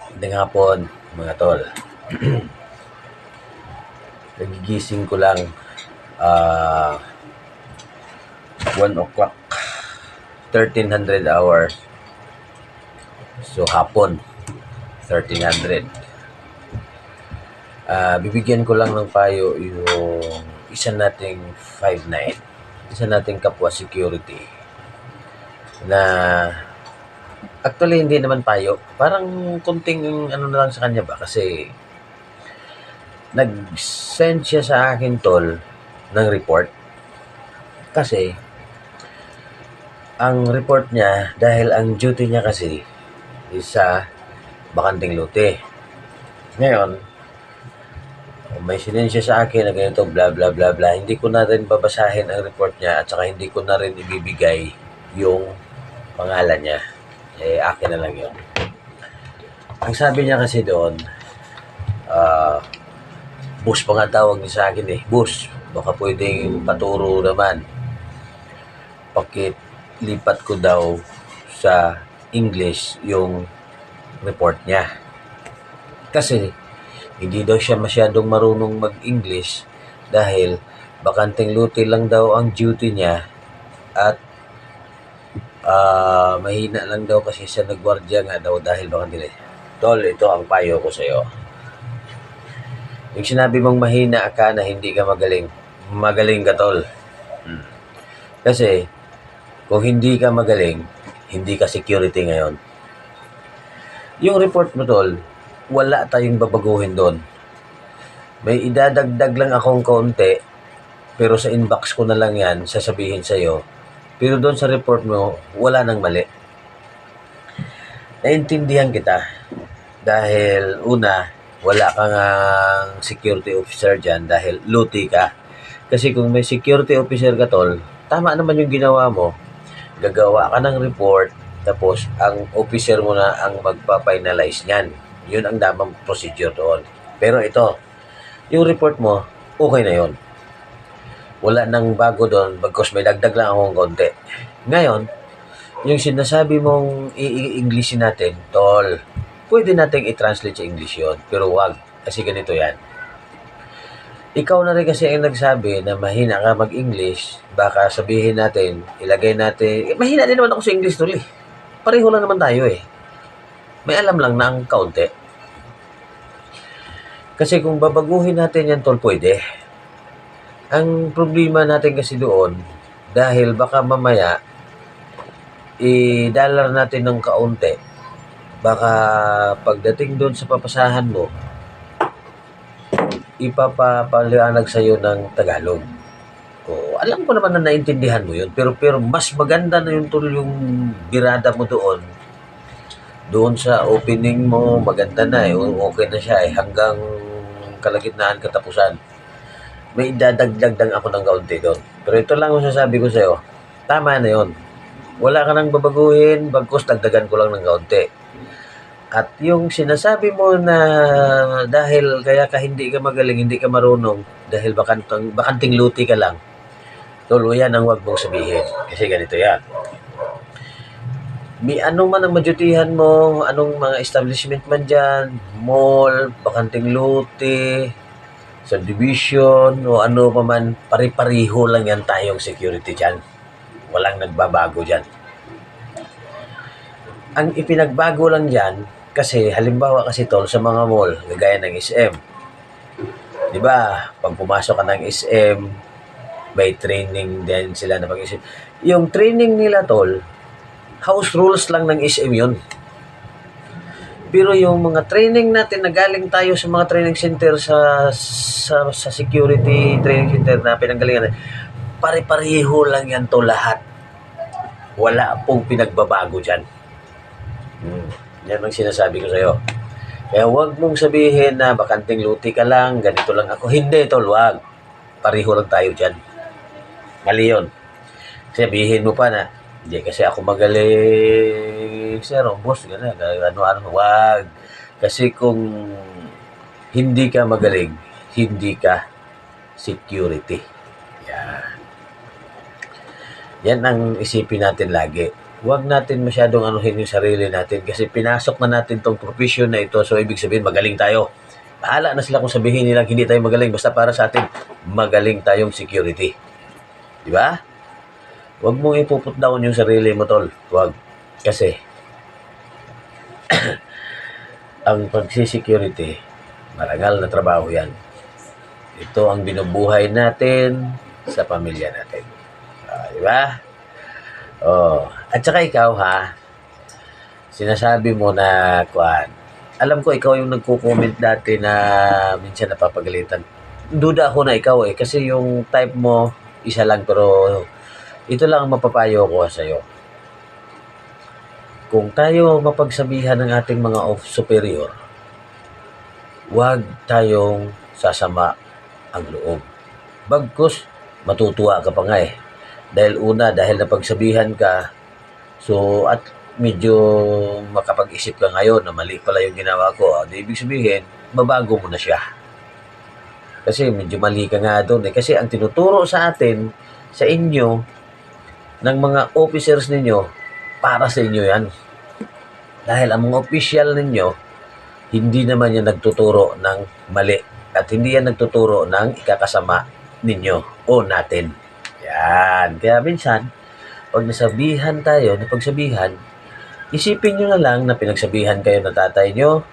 Magandang hapon, mga tol. Nagigising ko lang 1 o'clock, 1300 hours. So, hapon, 1300. Bibigyan ko lang ng payo yung isa nating 5'9", isa nating kapwa security na actually hindi naman payo. Parang kunting ano na lang sa kanya ba kasi nag-send siya sa akin, tol, ng report. Kasi ang report niya, dahil ang duty niya kasi is sa bakanting lote. Ngayon, may sinend siya sa akin na ganito, bla bla bla bla. Hindi ko na rin babasahin ang report niya at saka hindi ko na rin ibibigay yung pangalan niya. Akin na lang yun. Ang sabi niya kasi doon, boss pa nga tawag niya sa akin boss, baka pwedeng paturo naman. Pakilipat ko daw sa English yung report niya. Kasi hindi daw siya masyadong marunong mag-English dahil bakanting lote lang daw ang duty niya at mahina lang daw kasi siya nagwardya nga daw dahil bakanting lote. Tol, ito ang payo ko sa iyo. Yung sinabi mong mahina ka na hindi ka magaling, magaling ka, tol. Kasi kung hindi ka magaling, hindi ka security ngayon. Yung report mo, tol, wala tayong babaguhin doon. May idadagdag lang akong kaunti, pero sa inbox ko na lang yan, sasabihin sa'yo. Pero doon sa report mo, wala nang mali. Naintindihan kita. Dahil una, wala kang security officer dyan dahil luti ka. Kasi kung may security officer ka, tol, tama naman yung ginawa mo. Gagawa ka ng report, tapos ang officer mo na ang magpa-finalize niyan. Yun ang damang procedure doon. Pero ito, yung report mo, okay na yun. Wala nang bago doon, bagkus may dagdag lang akong konti. Ngayon, yung sinasabi mong i-Englishin natin, tol, pwede nating i-translate sa English yun. Pero wag, kasi ganito yan. Ikaw na rin kasi ang nagsabi na mahina ka mag-English, baka sabihin natin, ilagay natin, mahina din naman ako sa English, tol. Pareho lang naman tayo . May alam lang na ang kaunti. Kasi kung babaguhin natin yan, tol, pwede. Ang problema natin kasi doon, dahil baka mamaya, i-dollar natin ng kaunti, baka pagdating doon sa papasahan mo, ipapapaliwanag sa'yo ng Tagalog. Alam ko naman na naintindihan mo yun, pero mas maganda na yung tol yung birada mo doon sa opening mo, maganda na okay na siya hanggang kalagitnaan katapusan. May idadagdag lang ako ng kaunti doon. Pero ito lang ang sasabi ko sa'yo, tama na yun. Wala ka nang babaguhin, bagkus dagdagan ko lang ng kaunti. At yung sinasabi mo na dahil kaya ka hindi ka magaling, hindi ka marunong, dahil bakanting luti ka lang, tuluyan ang wag mong sabihin. Kasi ganito yan. May ano man ang madyutihan mo, anong mga establishment man dyan, mall, bakanting lote, subdivision, o ano pa man, pari-pariho lang yan tayong security dyan. Walang nagbabago dyan. Ang ipinagbago lang dyan, kasi halimbawa kasi tol, sa mga mall, gagaya ng SM. Di ba? Pag pumasok ka ng SM, may training din sila na pag-isip. Yung training nila, tol, house rules lang ng SM yun. Pero yung mga training natin na galing tayo sa mga training center sa security training center na pinanggalingan natin, pare-pareho lang yan to lahat. Wala pong pinagbabago dyan. Yan ang sinasabi ko sa'yo. Kaya huwag mong sabihin na bakanting luti ka lang, ganito lang ako. Hindi, tol, wag. Pareho lang tayo dyan. Mali yun. Sabihin mo pa na, hindi kasi ako magaling, sir, boss, gano'n, ano, wag. Kasi kung hindi ka magaling, hindi ka security. Yan. Yan ang isipin natin lagi. huwag natin masyadong anuhin yung sarili natin kasi pinasok na natin tong profession na ito. So, ibig sabihin, magaling tayo. Bahala na sila kung sabihin nilang hindi tayo magaling. Basta para sa atin, magaling tayong security. Di ba? Huwag mong ipuput down yung sarili mo, tol. Huwag. Kasi, ang pagsisecurity, marangal na trabaho yan. Ito ang binubuhay natin sa pamilya natin. Di ba? At saka ikaw ha, sinasabi mo na, alam ko ikaw yung nagko-comment dati na minsan napapagalitan. Duda ako na ikaw kasi yung type mo, isa lang, pero ito lang ang mapapayo ko sa iyo. Kung tayo mapagsabihan ng ating mga superior, huwag tayong sasama ang loob. Bagkus, matutuwa ka pa nga Dahil dahil napagsabihan ka, so at medyo makapag-isip ka ngayon na mali pala yung ginawa ko. Di ibig sabihin, mabago mo na siya. Kasi medyo mali ka nga doon Kasi ang tinuturo sa atin, sa inyo, ng mga officers ninyo, para sa inyo yan. Dahil ang mga official ninyo, hindi naman yan nagtuturo ng mali. At hindi yan nagtuturo ng ikakasama ninyo o natin. Yan. Kaya minsan, pag napagsabihan, isipin nyo na lang na pinagsabihan kayo ng tatay nyo,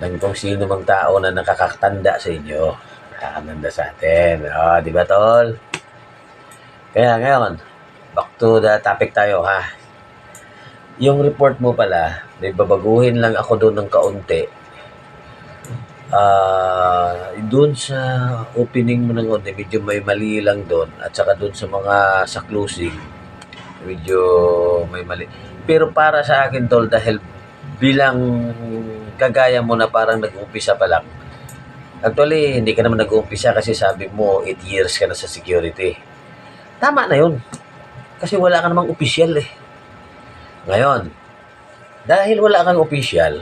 ng kung sino mang tao na nakakatanda sa inyo. Nakakatanda sa atin. Di ba, tol? Kaya ngayon, back to the topic tayo, ha? Yung report mo pala, may babaguhin lang ako doon ng kaunti. Doon sa opening mo ng onte, medyo may mali lang doon. At saka doon sa closing, medyo may mali. Pero para sa akin, tol, dahil bilang kagaya mo na parang nag-umpisa pa lang. Actually, hindi ka naman nag-umpisa kasi sabi mo 8 years ka na sa security. Tama na yun. Kasi wala ka namang official Ngayon, dahil wala kang official,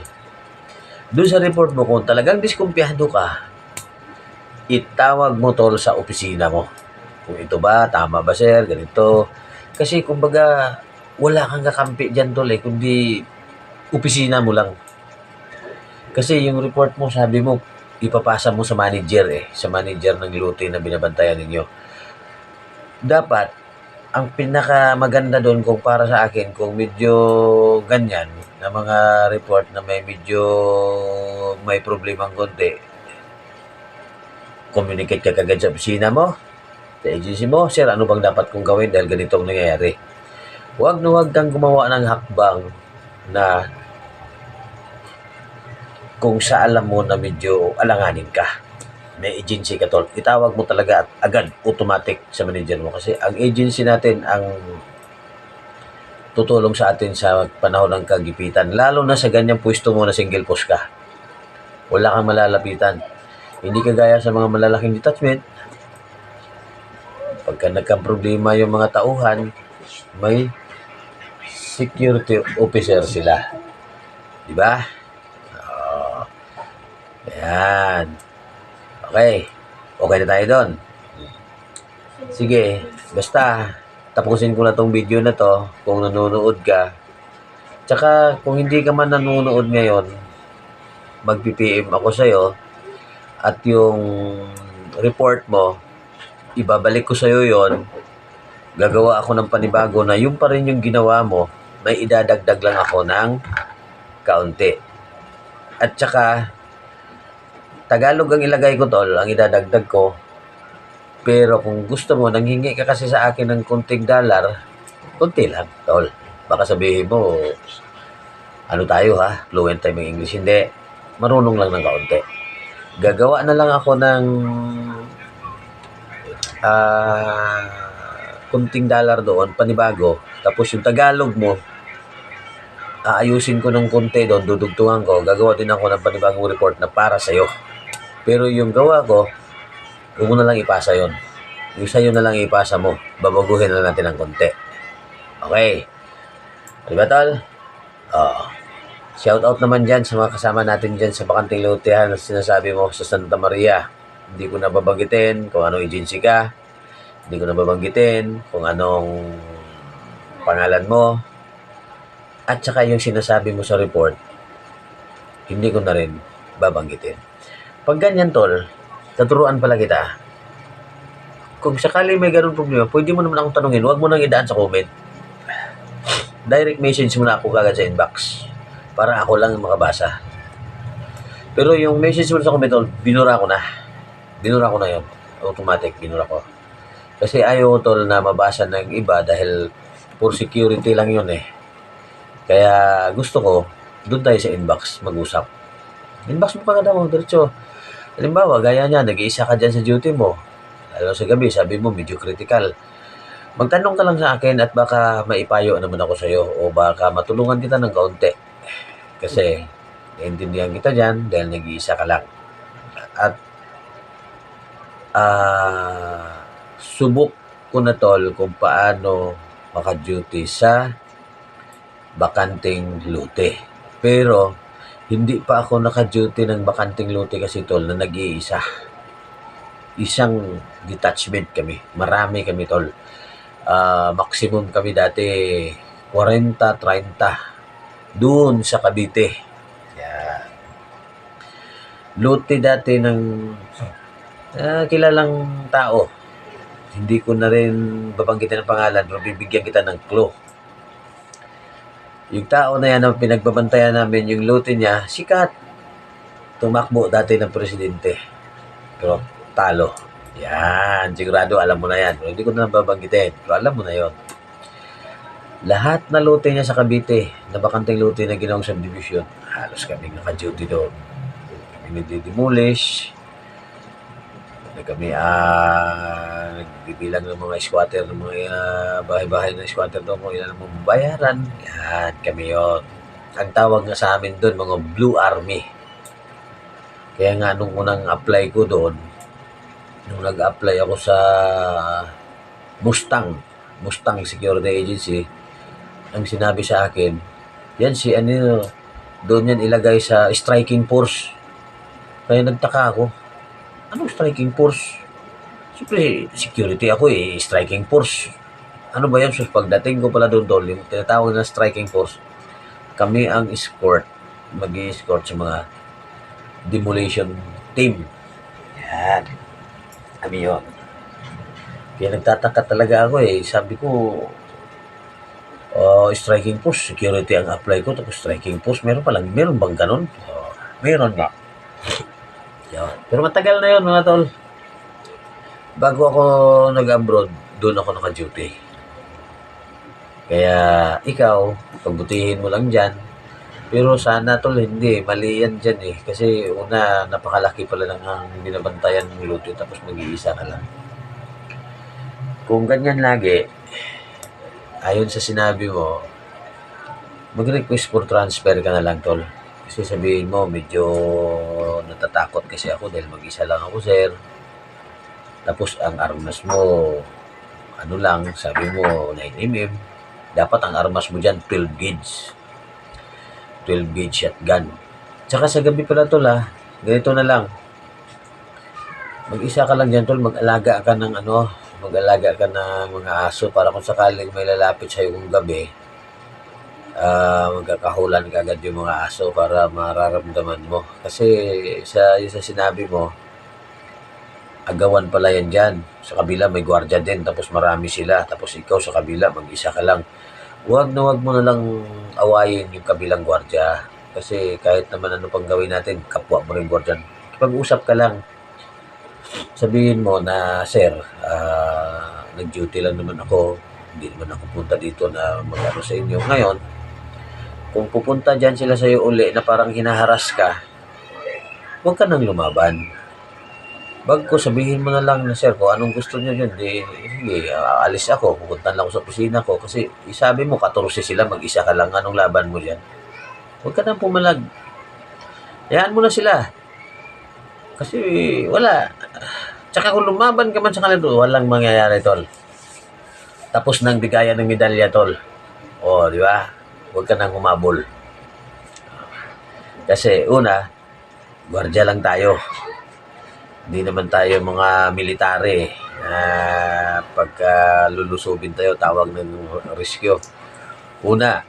doon sa report mo, kung talagang diskumpiyado ka, itawag mo, tol, sa opisina mo. Kung ito ba, tama ba, sir, ganito. Kasi, kumbaga, wala kang kakampi dyan, tol, kundi opisina mo lang. Kasi yung report mo, sabi mo, ipapasa mo sa manager sa manager ng lote na binabantayan ninyo. Dapat, ang pinakamaganda doon kung para sa akin, kung medyo ganyan, na mga report na may medyo may problemang konti, communicate ka kagad sa opisina mo, sa agency mo, sir, ano bang dapat kong gawin dahil ganitong nangyayari. Huwag kang gumawa ng hakbang na kung sa alam mo na medyo alanganin ka. May agency ka, tol, itawag mo talaga at agad, automatic sa manager mo. Kasi ang agency natin ang tutulong sa atin sa panahon ng kagipitan. Lalo na sa ganyang pwesto mo na single post ka. Wala kang malalapitan. Hindi kagaya sa mga malalaking detachment. Pagka nagka-problema yung mga tauhan, may security officer sila. Diba? Ayan. Okay na tayo doon. Sige, basta tapusin ko na tong video na to kung nanonood ka. Tsaka kung hindi ka man nanonood ngayon, mag-PPM ako sa'yo at yung report mo, ibabalik ko sa'yo yon. Gagawa ako ng panibago na yung pa rin yung ginawa mo, may idadagdag lang ako ng kaunti. At tsaka, Tagalog ang ilagay ko, tol, ang idadagdag ko. Pero kung gusto mo, nanghingi ka kasi sa akin ng kunting $, kunti lang, tol. Baka sabihin mo, ano tayo fluent tayo ng English. Hindi, marunong lang ng kaunti. Gagawa na lang ako ng kunting $, doon, panibago. Tapos yung Tagalog mo, aayusin ko ng kunti doon, dudugtungan ko. Gagawa din ako ng panibagong report na para sa'yo. Pero yung gawa ko, huwag mo na lang ipasa yon. Yung sa'yo na lang ipasa mo. Babaguhin na natin ng konti. Okay. Diba, tol? Shout out naman dyan sa mga kasama natin dyan sa Bakanting Lotehan na sinasabi mo sa Santa Maria. Hindi ko na babanggitin kung anong agency ka. Hindi ko na babanggitin kung anong pangalan mo. at saka yung sinasabi mo sa report, hindi ko na rin babanggitin. Pag ganyan, tol, taturuan pala kita. Kung sakali may ganun problema, pwede mo naman akong tanungin, huwag mo nang idaan sa comment. Direct message mo na ako kagad sa inbox para ako lang makabasa. Pero yung message mo sa comment, tol, binura ko na. Binura ko na yun. Automatic, binura ko. Kasi ayaw, tol, na mabasa ng iba dahil for security lang yun eh. Kaya gusto ko, doon tayo sa inbox, mag-usap. Inbox mo kagad ako, diretso. Halimbawa, gaya niya, nag-iisa ka dyan sa duty mo. Lalo sa gabi, sabi mo, medyo critical. Magtanong ka lang sa akin at baka maipayo naman ako sa'yo o baka matulungan kita ng kaunti. Kasi, naiintindihan kita dyan dahil nag-iisa ka lang. At, subok ko na, tol, kung paano maka-duty sa bakanting lote. Pero, hindi pa ako naka-duty ng bakanting lote kasi, tol, na nag-iisa. Isang detachment kami. Marami kami, tol. Maximum kami dati 40-30 doon sa Cavite. Yeah. Lote dati ng kilalang tao. Hindi ko na rin babanggitin ang pangalan pero bibigyan kita ng clue. Yung tao na yan ang pinagbabantayan namin, yung lote niya, sikat. Tumakbo dati ng presidente. Pero talo. Yan, sigurado alam mo na yan. Pero hindi ko na babanggitin. Pero alam mo na yon. Lahat na lote niya sa Cavite, na bakanting lote na ginawang subdivision, halos kaming naka-duty doon. Kami nagdi-demolish. Kami nagbibilang ng mga squatter, ng mga bahay-bahay ng squatter doon, kung ilan ang mababayaran. Yan, kami yon. Ang tawag nga sa amin doon, mga Blue Army. Kaya nga nung unang apply ko doon, nung nag-apply ako sa Mustang Security Agency, ang sinabi sa akin, yan si doon yan ilagay sa striking force. Kaya nagtaka ako, anong striking force? Siyempre, security ako striking force. Ano ba yan? So, pagdating ko pala doon, tol, yung tinatawag na striking force, kami ang escort, mag-i-escort sa mga demolition team. Yan. Kami yun. Kaya nagtataka talaga ako Sabi ko, striking force, security ang apply ko, tapos striking force, meron bang ganun? Meron nga. Yan. Pero matagal na yun, mga tol. Bago ako nag-abroad, doon ako naka-duty. Kaya ikaw, pagbutihin mo lang dyan. Pero sana, tol, hindi. Mali yan dyan Kasi una, napakalaki pala lang ang binabantayan ng lote, tapos mag-iisa ka lang. Kung ganyan lagi, ayon sa sinabi mo, mag-request for transfer ka na lang, tol. Kasi sabihin mo, medyo natatakot kasi ako dahil mag-isa lang ako, sir. Tapos ang armas mo, sabi mo, 9mm. Dapat ang armas mo dyan, 12 gauge. 12 gauge shotgun. Tsaka sa gabi pala, tol, ganito na lang. Mag-isa ka lang dyan, tol, mag-alaga ka ng mga aso para kung sakaling may lalapit sa'yo kung gabi, magkakahulan ka agad yung mga aso para mararamdaman mo. Kasi sa sinabi mo, agawan pala yan dyan. Sa kabila may gwardiya din, tapos marami sila. Tapos ikaw sa kabila, mag-isa ka lang. Huwag mo na lang awayin yung kabilang gwardiya. Kasi kahit naman ano pang gawin natin, kapwa mo rin gwardiyan. Pag-usap ka lang, sabihin mo na, sir, nag-duty lang naman ako. Hindi naman ako punta dito na mag-ano sa inyo. Ngayon, kung pupunta dyan sila sa'yo uli na parang hinaharas ka, huwag ka nang lumaban. Bagko sabihin mo na lang na, sir, kung anong gusto nyo yun, sige, alis ako, pupunta lang ako sa opisina ko. Kasi isabi mo, 14 sila, mag-isa ka lang, anong laban mo dyan? Huwag ka nang pumalag. Hayaan mo na sila. Kasi wala. Tsaka kung lumaban ka man sa kanila, walang mangyayari, tol. Tapos nang bigayan ng medalya, tol. Di ba? Huwag ka nang humabol. Kasi una, gwardiya lang tayo. Hindi naman tayo mga military. Pagka lulusubin tayo, tawag ng rescue. Una,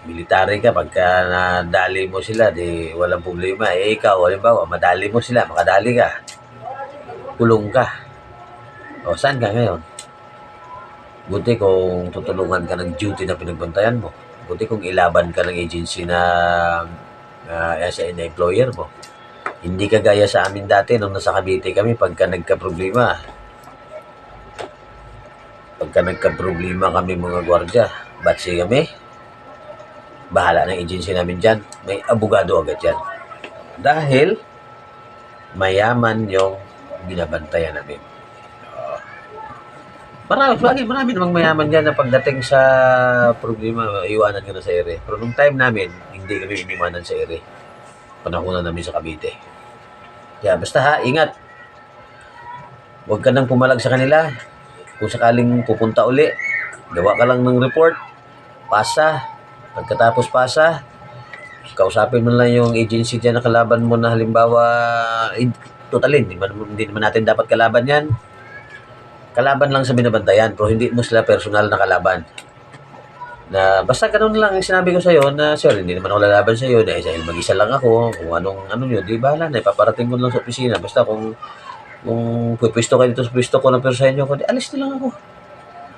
military ka, pagka nadali mo sila, di walang problema. Eh ikaw, halimbawa, madali mo sila, makadali ka, kulong ka. O, saan ka ngayon? Buti kung tutulungan ka ng duty na pinagbantayan mo. Buti kung ilaban ka ng agency na sa employer mo. Hindi kagaya sa amin dati nung nasa Cavite kami pagka nagka-problema. Pagka nagka-problema kami mga gwardya, batsi kami, bahala ng agency namin dyan. May abogado agad dyan. Dahil mayaman yung binabantayan namin. Marami namang mayaman dyan na pagdating sa problema, iwanan ka na sa ere. Pero nung time namin, hindi kami iniwanan sa ere. Panahunan namin sa Cavite. Kaya basta ha, ingat. Huwag ka nang pumalag sa kanila. Kung sakaling pupunta uli, gawa ka lang ng report, pasa. Pagkatapos pasa, kausapin mo lang yung agency dyan na kalaban mo na halimbawa, totalin, hindi naman natin dapat kalaban yan. Kalaban lang sa binabantayan, pero hindi mo sila personal na kalaban. Na basta ganun lang ang sinabi ko sa iyo na sir, hindi naman ako lalaban sa iyo, dahil mag-isa lang ako, kung anong yun, di bahala na, ipaparating mo lang sa opisina. Basta kung pupwesto kayo dito sa pwesto ko ng pero sa inyo ko, alis na lang ako.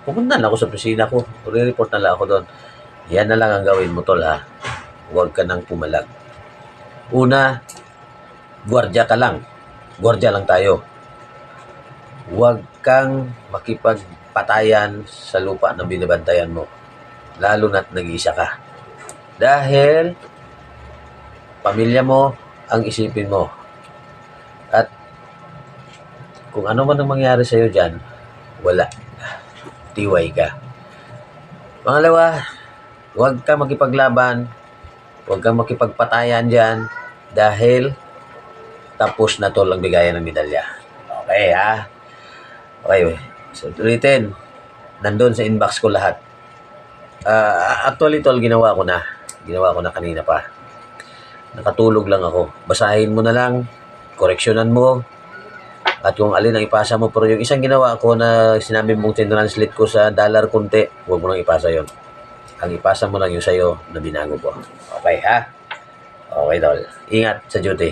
Pupunta na ako sa opisina ko, re-report na lang ako doon. Yan na lang ang gawin mo tol ha. Huwag ka nang pumalag. Una, gwardya ka lang. Gwardya lang tayo. Huwag kang makipagpatayan sa lupa na binabantayan mo. Lalo na't nag-iisa ka. Dahil pamilya mo ang isipin mo. At kung ano man ang mangyari sa'yo dyan, wala. Tiway ka. Pangalawa, huwag kang makipaglaban. Huwag kang makipagpatayan dyan. Dahil tapos na tol ang bigayan ng medalya. Okay ha? Okay, so ulitin, nandun sa inbox ko lahat. Actually, tol, ginawa ko na kanina pa. Nakatulog lang ako. Basahin mo na lang, koreksyonan mo, at kung alin ang ipasa mo. Pero yung isang ginawa ko na sinabi mong tinranslate ko sa dollar konti, huwag mo nang ipasa yon. Ang ipasa mo lang yung sa'yo na binago ko. Okay, ha? Okay, tol. Ingat sa duty.